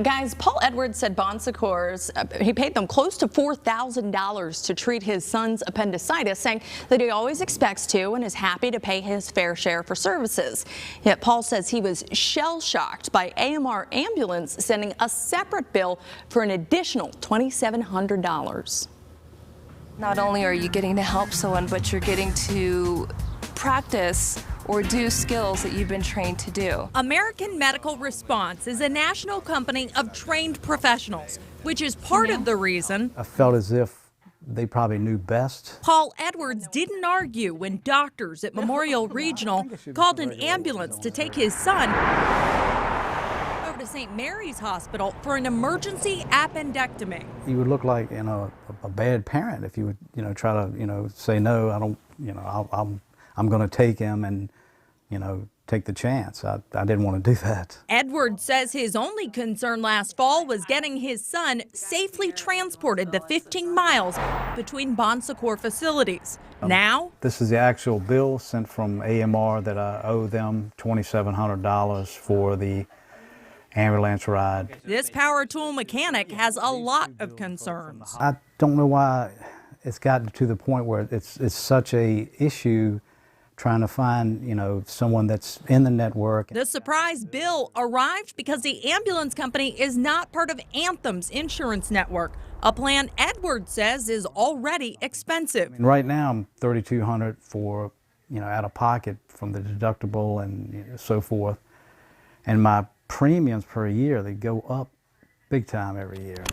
Guys, Paul Edwards said Bon Secours, he paid them close to $4,000 to treat his son's appendicitis, saying that he always expects to and is happy to pay his fair share for services. Yet Paul says he was shell-shocked by AMR Ambulance sending a separate bill for an additional $2,700. Not only are you getting to help someone, but you're getting to practice or do skills that you've been trained to do. American Medical Response is a national company of trained professionals, which is part of the reason I felt as if they probably knew best. Paul Edwards didn't argue when doctors at Memorial Regional called an ambulance to take his son over to St. Mary's Hospital for an emergency appendectomy. You would look like, a bad parent if you would, try to, say no, I don't, I'm going to take him and, take the chance. I didn't want to do that. Edwards says his only concern last fall was getting his son safely transported the 15 miles between Bon Secours facilities. Now, this is the actual bill sent from AMR that I owe them $2,700 for the ambulance ride. this power tool mechanic has a lot of concerns. I don't know why it's gotten to the point where it's such a issue trying to find, someone that's in the network. The surprise bill arrived because the ambulance company is not part of Anthem's insurance network, a plan Edwards says is already expensive. And right now I'm $3,200 for, out of pocket from the deductible and so forth. And my premiums per year, they go up big time every year.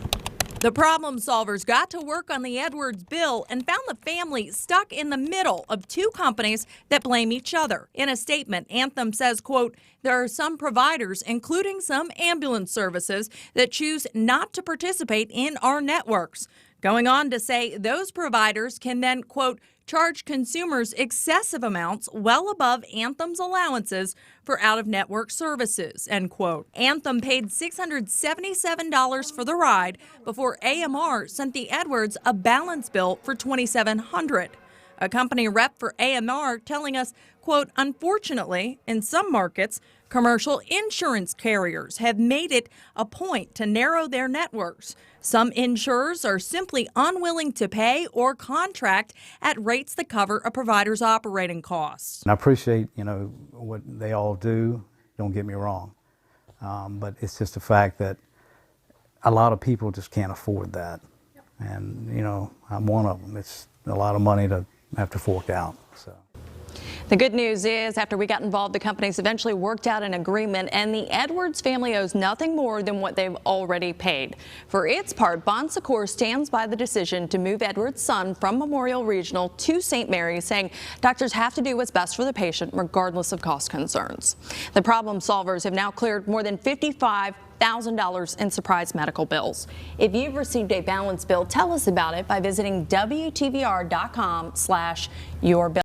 The Problem Solvers got to work on the Edwards bill and found the family stuck in the middle of two companies that blame each other. In a statement, Anthem says, quote, there are some providers, including some ambulance services, that choose not to participate in our networks. Going on to say those providers can then, quote, charge consumers excessive amounts well above Anthem's allowances for out-of-network services, end quote. Anthem paid $677 for the ride before AMR sent the Edwards a balance bill for $2,700. A company rep for AMR telling us, quote, unfortunately, in some markets, commercial insurance carriers have made it a point to narrow their networks. Some insurers are simply unwilling to pay or contract at rates that cover a provider's operating costs. And I appreciate, what they all do, don't get me wrong, but it's just the fact that a lot of people just can't afford that. And, I'm one of them. It's a lot of money to have to fork out. So. The good news is, after we got involved, the companies eventually worked out an agreement, and the Edwards family owes nothing more than what they've already paid. For its part, Bon Secours stands by the decision to move Edwards' son from Memorial Regional to St. Mary's, saying doctors have to do what's best for the patient, regardless of cost concerns. The Problem Solvers have now cleared more than $55,000 in surprise medical bills. If you've received a balance bill, tell us about it by visiting WTVR.com/yourbill.